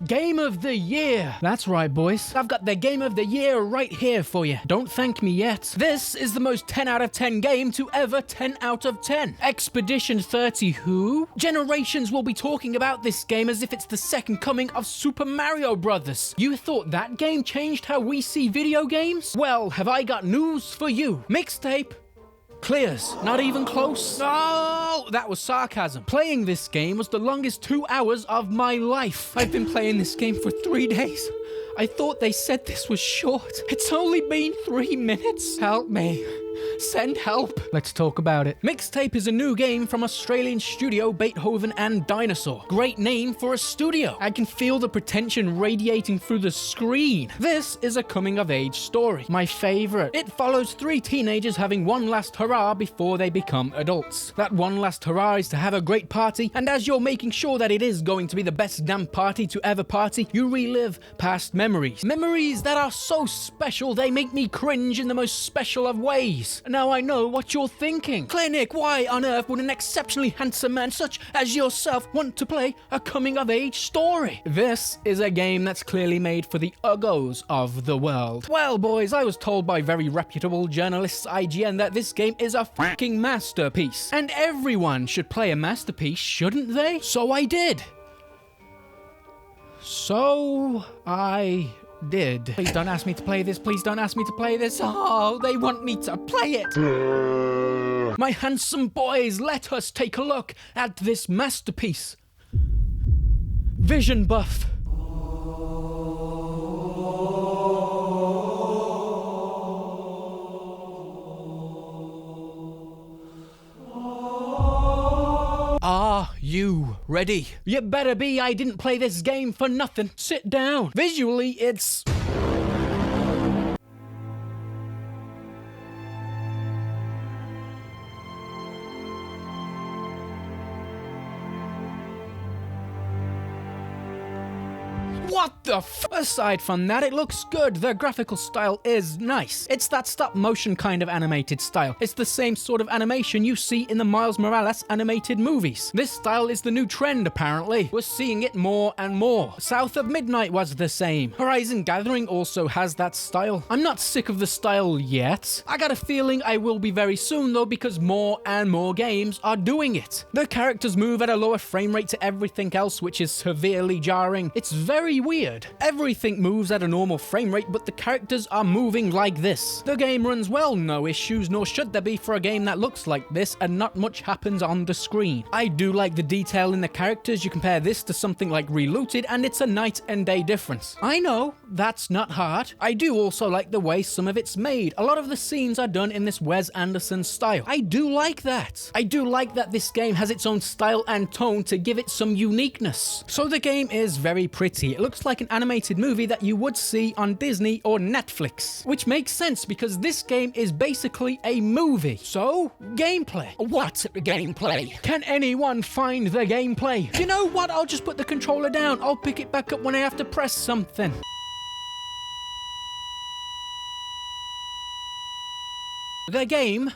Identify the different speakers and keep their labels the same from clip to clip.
Speaker 1: Game of the Year. That's right, boys. I've got the Game of the Year right here for you. Don't thank me yet. This is the most 10 out of 10 game to ever 10 out of 10. Expedition 30 who? Generations will be talking about this game as if it's the second coming of Super Mario Brothers. You thought that game changed how we see video games? Well, have I got news for you. Mixtape clears. Not even close. Oh, that was sarcasm. Playing this game was the longest 2 hours of my life. I've been playing this game for 3 days. I thought they said this was short. It's only been 3 minutes. Help me. Send help. Let's talk about it. Mixtape is a new game from Australian studio Beethoven and Dinosaur. Great name for a studio. I can feel the pretension radiating through the screen. This is a coming-of-age story. My favorite. It follows 3 teenagers having one last hurrah before they become adults. That one last hurrah is to have a great party, and as you're making sure that it is going to be the best damn party to ever party, you relive past memories. Memories that are so special they make me cringe in the most special of ways. Now I know what you're thinking. Clinic, why on earth would an exceptionally handsome man such as yourself want to play a coming-of-age story? This is a game that's clearly made for the uggos of the world. Well, boys, I was told by very reputable journalists IGN that this game is a fucking masterpiece. And everyone should play a masterpiece, shouldn't they? So I did. So I did. Please don't ask me to play this. Please don't ask me to play this. Oh, they want me to play it. My handsome boys, let us take a look at this masterpiece. Vision buff. Are you ready? You better be. I didn't play this game for nothing. Sit down. Visually, it's... What the f? Aside from that, it looks good. The graphical style is nice. It's that stop-motion kind of animated style. It's the same sort of animation you see in the Miles Morales animated movies. This style is the new trend, apparently. We're seeing it more and more. South of Midnight was the same. Horizon Gathering also has that style. I'm not sick of the style yet. I got a feeling I will be very soon, though, because more and more games are doing it. The characters move at a lower frame rate to everything else, which is severely jarring. It's very weird. Everything moves at a normal frame rate, but the characters are moving like this. The game runs well, no issues, nor should there be for a game that looks like this, and not much happens on the screen. I do like the detail in the characters. You compare this to something like Relooted, and it's a night and day difference. I know, that's not hard. I do also like the way some of it's made. A lot of the scenes are done in this Wes Anderson style. I do like that. I do like that this game has its own style and tone to give it some uniqueness. So the game is very pretty. It looks like an animated movie that you would see on Disney or Netflix, which makes sense because this game is basically a movie. So, gameplay. What gameplay? Can anyone find the gameplay? You know what? I'll just put the controller down. I'll pick it back up when I have to press something. The game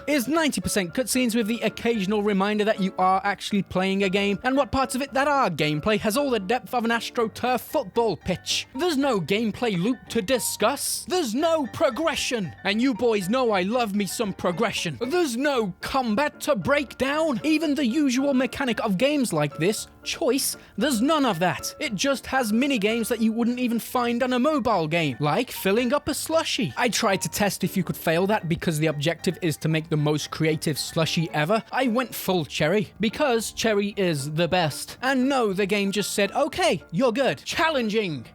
Speaker 1: is 90% cutscenes with the occasional reminder that you are actually playing a game, and what parts of it that are gameplay has all the depth of an AstroTurf football pitch. There's no gameplay loop to discuss. There's no progression. And you boys know I love me some progression. There's no combat to break down. Even the usual mechanic of games like this, choice, there's none of that. It just has mini-games that you wouldn't even find on a mobile game, like filling up a slushie. I tried to test if you could fail that because the objective is to make the most creative slushie ever. I went full cherry, because cherry is the best. And no, the game just said, okay, you're good. Challenging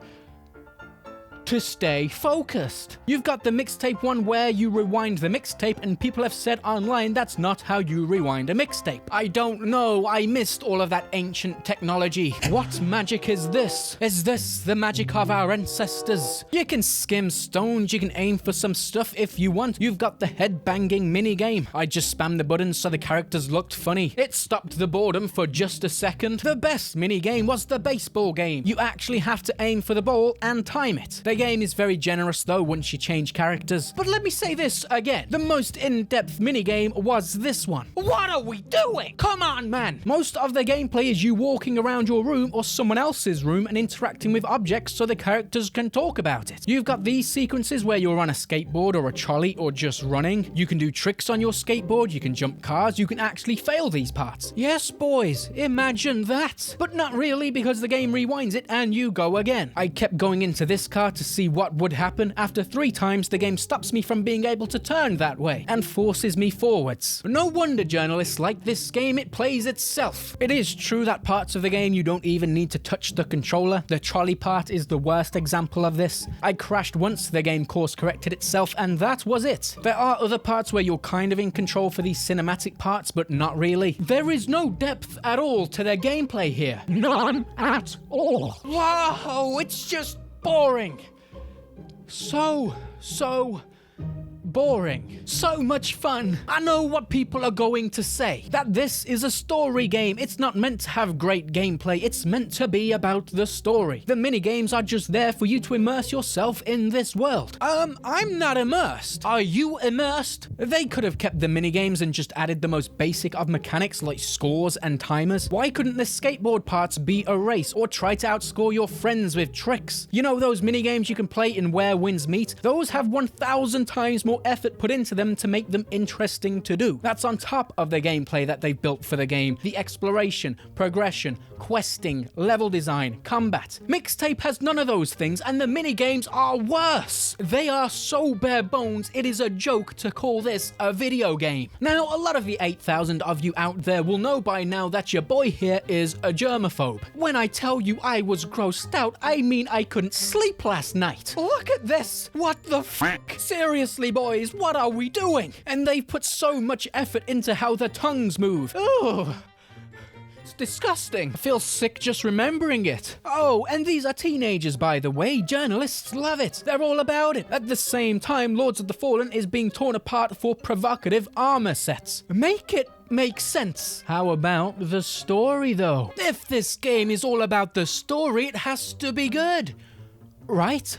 Speaker 1: to stay focused. You've got the mixtape one where you rewind the mixtape, and people have said online that's not how you rewind a mixtape. I don't know, I missed all of that ancient technology. What magic is this? Is this the magic of our ancestors? You can skim stones, you can aim for some stuff if you want. You've got the head-banging mini-game. I just spammed the buttons so the characters looked funny. It stopped the boredom for just a second. The best mini-game was the baseball game. You actually have to aim for the ball and time it. The game is very generous though once you change characters. But let me say this again. The most in-depth minigame was this one. What are we doing? Come on, man. Most of the gameplay is you walking around your room or someone else's room and interacting with objects so the characters can talk about it. You've got these sequences where you're on a skateboard or a trolley or just running. You can do tricks on your skateboard, you can jump cars, you can actually fail these parts. Yes, boys, imagine that. But not really, because the game rewinds it and you go again. I kept going into this car to see what would happen. After 3 times, the game stops me from being able to turn that way and forces me forwards. No wonder journalists like this game, it plays itself. It is true that parts of the game you don't even need to touch the controller. The trolley part is the worst example of this. I crashed once, the game course corrected itself, and that was it. There are other parts where you're kind of in control for these cinematic parts, but not really. There is no depth at all to their gameplay here. None at all. Wow, it's just boring. So boring. So much fun. I know what people are going to say, that this is a story game. It's not meant to have great gameplay. It's meant to be about the story. The minigames are just there for you to immerse yourself in this world. I'm not immersed. Are you immersed? They could have kept the minigames and just added the most basic of mechanics like scores and timers. Why couldn't the skateboard parts be a race or try to outscore your friends with tricks? You know those minigames you can play in Where Winds Meet? Those have 1,000 times more effort put into them to make them interesting to do. That's on top of the gameplay that they've built for the game. The exploration, progression, questing, level design, combat. Mixtape has none of those things, and the minigames are worse. They are so bare bones, it is a joke to call this a video game. Now, a lot of the 8,000 of you out there will know by now that your boy here is a germaphobe. When I tell you I was grossed out, I mean I couldn't sleep last night. Look at this. What the fuck? Seriously, boys, what are we doing? And they've put so much effort into how the tongues move. Ugh. It's disgusting. I feel sick just remembering it. Oh, and these are teenagers, by the way. Journalists love it. They're all about it. At the same time, Lords of the Fallen is being torn apart for provocative armor sets. Make it make sense. How about the story, though? If this game is all about the story, it has to be good. Right?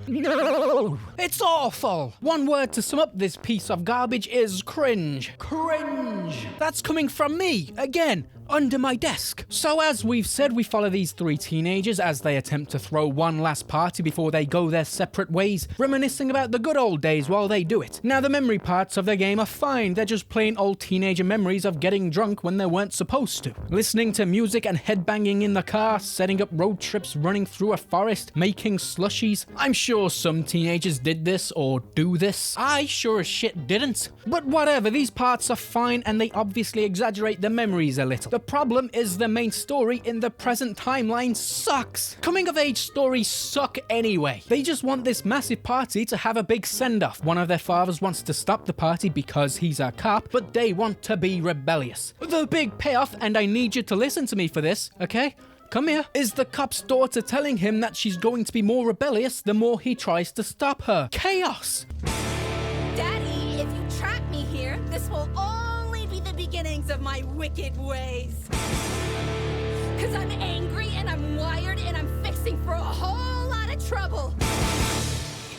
Speaker 1: No! It's awful! One word to sum up this piece of garbage is cringe. Cringe! That's coming from me, again, under my desk. So as we've said, we follow these 3 teenagers as they attempt to throw one last party before they go their separate ways, reminiscing about the good old days while they do it. Now, the memory parts of the game are fine. They're just plain old teenager memories of getting drunk when they weren't supposed to. Listening to music and headbanging in the car, setting up road trips, running through a forest, making slushies. I'm sure some teenagers did this or do this. I sure as shit didn't. But whatever, these parts are fine and they obviously exaggerate the memories a little. The problem is the main story in the present timeline sucks. Coming of age stories suck anyway. They just want this massive party to have a big send-off. One of their fathers wants to stop the party because he's a cop, but they want to be rebellious. The big payoff, and I need you to listen to me for this, okay? Come here, is the cop's daughter telling him that she's going to be more rebellious the more he tries to stop her. Chaos!
Speaker 2: Daddy, if you trap me here, this will only be the beginnings of my wicked ways. 'Cause I'm angry and I'm wired and I'm fixing for a whole lot of trouble.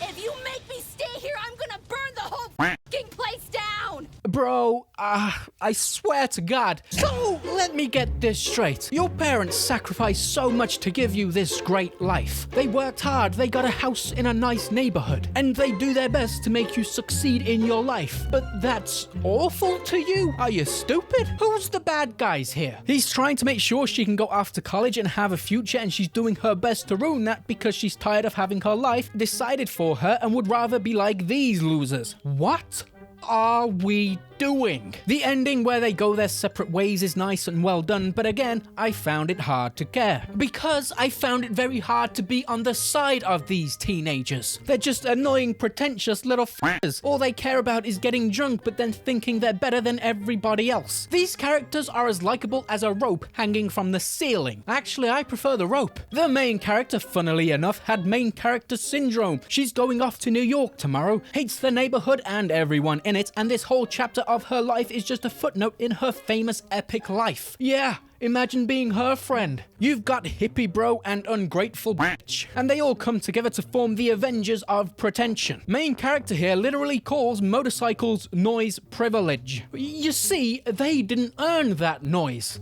Speaker 2: If you make me stay here, I'm gonna burn the whole fucking place down!
Speaker 1: Bro, I swear to God. So, let me get this straight. Your parents sacrificed so much to give you this great life. They worked hard, they got a house in a nice neighborhood, and they do their best to make you succeed in your life. But that's awful to you? Are you stupid? Who's the bad guys here? He's trying to make sure she can go off to college and have a future, and she's doing her best to ruin that because she's tired of having her life decided for her and would rather be like these losers. What are we doing? The ending where they go their separate ways is nice and well done, but again, I found it hard to care. Because I found it very hard to be on the side of these teenagers. They're just annoying, pretentious little f***ers. All they care about is getting drunk, but then thinking they're better than everybody else. These characters are as likable as a rope hanging from the ceiling. Actually, I prefer the rope. The main character, funnily enough, had main character syndrome. She's going off to New York tomorrow, hates the neighborhood and everyone in it, and this whole chapter of her life is just a footnote in her famous epic life. Yeah, Imagine being her friend. You've got hippie bro and ungrateful bitch, and they all come together to form the Avengers of Pretension. Main character here literally calls motorcycles noise privilege. You see, they didn't earn that noise.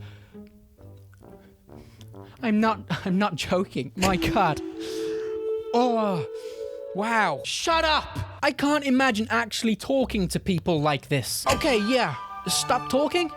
Speaker 1: I'm not joking. My God. Oh, wow. Shut up! I can't imagine actually talking to people like this. Okay, yeah. Stop talking.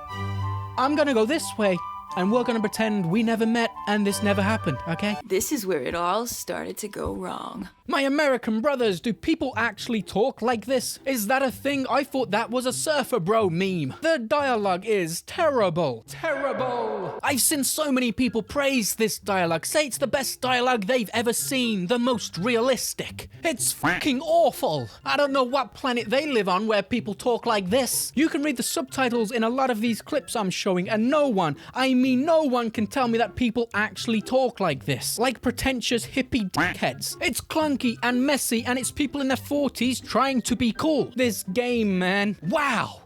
Speaker 1: I'm gonna go this way, and we're gonna pretend we never met and this never happened, okay?
Speaker 3: This is where it all started to go wrong.
Speaker 1: My American brothers, do people actually talk like this? Is that a thing? I thought that was a surfer bro meme. The dialogue is terrible. Terrible. I've seen so many people praise this dialogue, say it's the best dialogue they've ever seen, the most realistic. It's fucking awful. I don't know what planet they live on where people talk like this. You can read the subtitles in a lot of these clips I'm showing, and no one can tell me that people actually talk like this. Like pretentious hippie dickheads. It's clunky and messy, and it's people in their 40s trying to be cool. This game, man. Wow.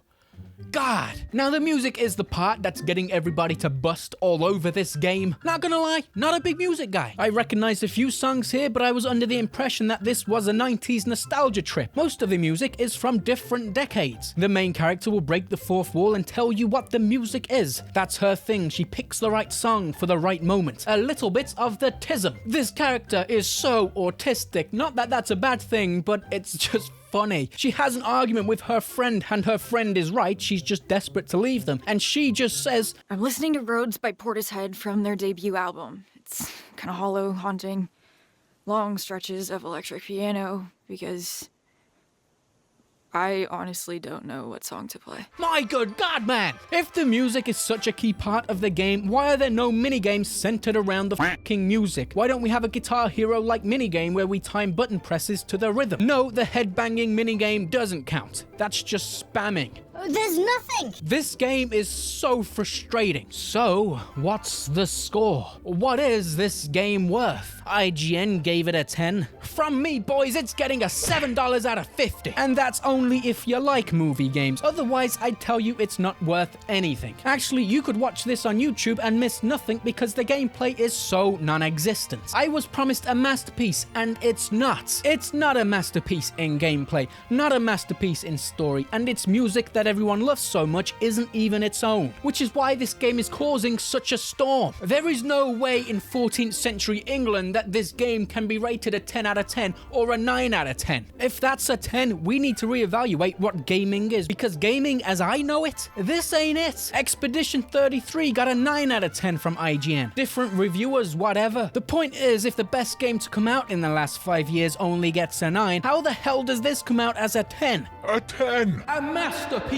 Speaker 1: God. Now the music is the part that's getting everybody to bust all over this game. Not gonna lie, not a big music guy. I recognized a few songs here, but I was under the impression that this was a 90s nostalgia trip. Most of the music is from different decades. The main character will break the fourth wall and tell you what the music is. That's her thing. She picks the right song for the right moment. A little bit of the tism. This character is so autistic. Not that that's a bad thing, but it's just funny. She has an argument with her friend, and her friend is right. She's just desperate to leave them. And she just says,
Speaker 3: I'm listening to Roads by Portishead from their debut album. It's kind of hollow, haunting, long stretches of electric piano, because I honestly don't know what song to play.
Speaker 1: My good God, man! If the music is such a key part of the game, why are there no minigames centered around the fucking music? Why don't we have a Guitar Hero-like minigame where we time button presses to the rhythm? No, the headbanging minigame doesn't count. That's just spamming.
Speaker 4: There's nothing!
Speaker 1: This game is so frustrating. So, what's the score? What is this game worth? IGN gave it a 10. From me, boys, it's getting a $7 out of 50. And that's only if you like movie games. Otherwise, I'd tell you it's not worth anything. Actually, you could watch this on YouTube and miss nothing because the gameplay is so non-existent. I was promised a masterpiece, and it's not. It's not a masterpiece in gameplay, not a masterpiece in story, and its music that everyone loves so much isn't even its own, which is why this game is causing such a storm. There is no way in 14th century England that this game can be rated a 10 out of 10 or a 9 out of 10. If that's a 10, we need to reevaluate what gaming is, because gaming as I know it, this ain't it. Expedition 33 got a 9 out of 10 from IGN. Different reviewers, whatever. The point is, if the best game to come out in the last 5 years only gets a 9, how the hell does this come out as a 10?
Speaker 5: A 10!
Speaker 1: A masterpiece!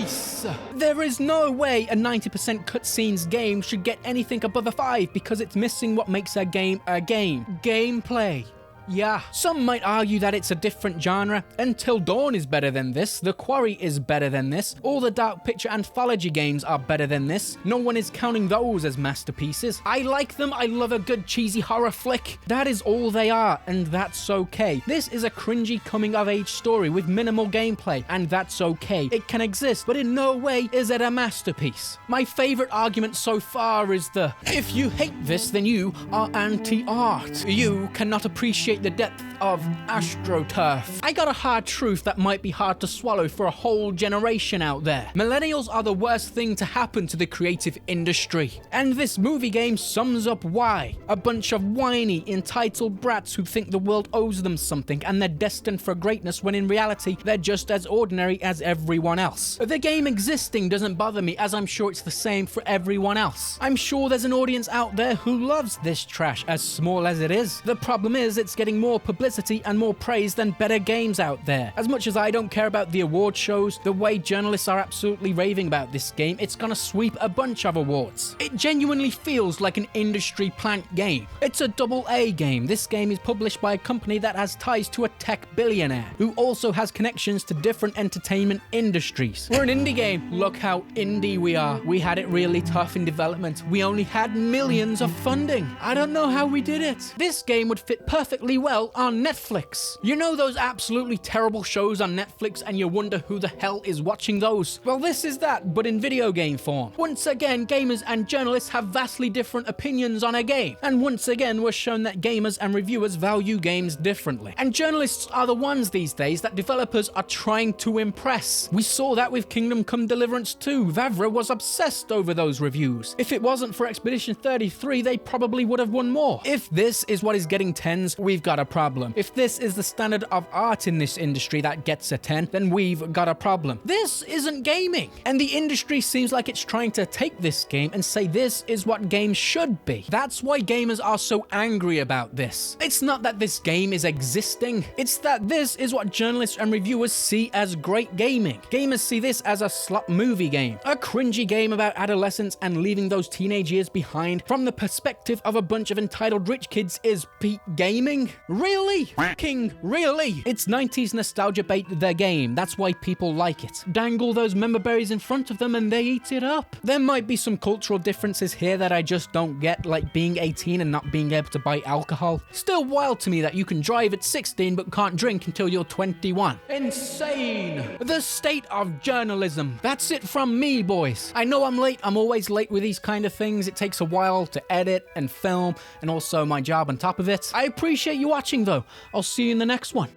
Speaker 1: There is no way a 90% cutscenes game should get anything above a 5 because it's missing what makes a game a game. Gameplay. Yeah, some might argue that it's a different genre. Until Dawn is better than this, The Quarry is better than this, all the Dark Picture anthology games are better than this. No one is counting those as masterpieces. I like them, I love a good cheesy horror flick. That is all they are, and that's okay. This is a cringy coming-of-age story with minimal gameplay, and that's okay. It can exist, but in no way is it a masterpiece. My favorite argument so far is the, if you hate this, then you are anti-art. You cannot appreciate the depth of AstroTurf. I got a hard truth that might be hard to swallow for a whole generation out there. Millennials are the worst thing to happen to the creative industry. And this movie game sums up why. A bunch of whiny, entitled brats who think the world owes them something and they're destined for greatness when in reality they're just as ordinary as everyone else. The game existing doesn't bother me, as I'm sure it's the same for everyone else. I'm sure there's an audience out there who loves this trash, as small as it is. The problem is it's getting more publicity and more praise than better games out there. As much as I don't care about the award shows, the way journalists are absolutely raving about this game, it's gonna sweep a bunch of awards. It genuinely feels like an industry plant game. It's a AA game. This game is published by a company that has ties to a tech billionaire, who also has connections to different entertainment industries. We're an indie game. Look how indie we are. We had it really tough in development. We only had millions of funding. I don't know how we did it. This game would fit perfectly decently well on Netflix. You know those absolutely terrible shows on Netflix and you wonder who the hell is watching those? Well, this is that, but in video game form. Once again, gamers and journalists have vastly different opinions on a game. And once again, we're shown that gamers and reviewers value games differently. And journalists are the ones these days that developers are trying to impress. We saw that with Kingdom Come Deliverance 2. Vavra was obsessed over those reviews. If it wasn't for Expedition 33, they probably would have won more. If this is what is getting 10s, we've got a problem. If this is the standard of art in this industry that gets a 10, then we've got a problem. This isn't gaming. And the industry seems like it's trying to take this game and say this is what games should be. That's why gamers are so angry about this. It's not that this game is existing, it's that this is what journalists and reviewers see as great gaming. Gamers see this as a slop movie game, a cringy game about adolescence and leaving those teenage years behind from the perspective of a bunch of entitled rich kids is peak gaming? Really? King, really? It's 90s nostalgia bait their game, that's why people like it. Dangle those member berries in front of them and they eat it up. There might be some cultural differences here that I just don't get, like being 18 and not being able to buy alcohol. Still wild to me that you can drive at 16 but can't drink until you're 21. Insane! The state of journalism. That's it from me, boys. I know I'm late, I'm always late with these kind of things. It takes a while to edit and film and also my job on top of it. I appreciate you watching though. I'll see you in the next one.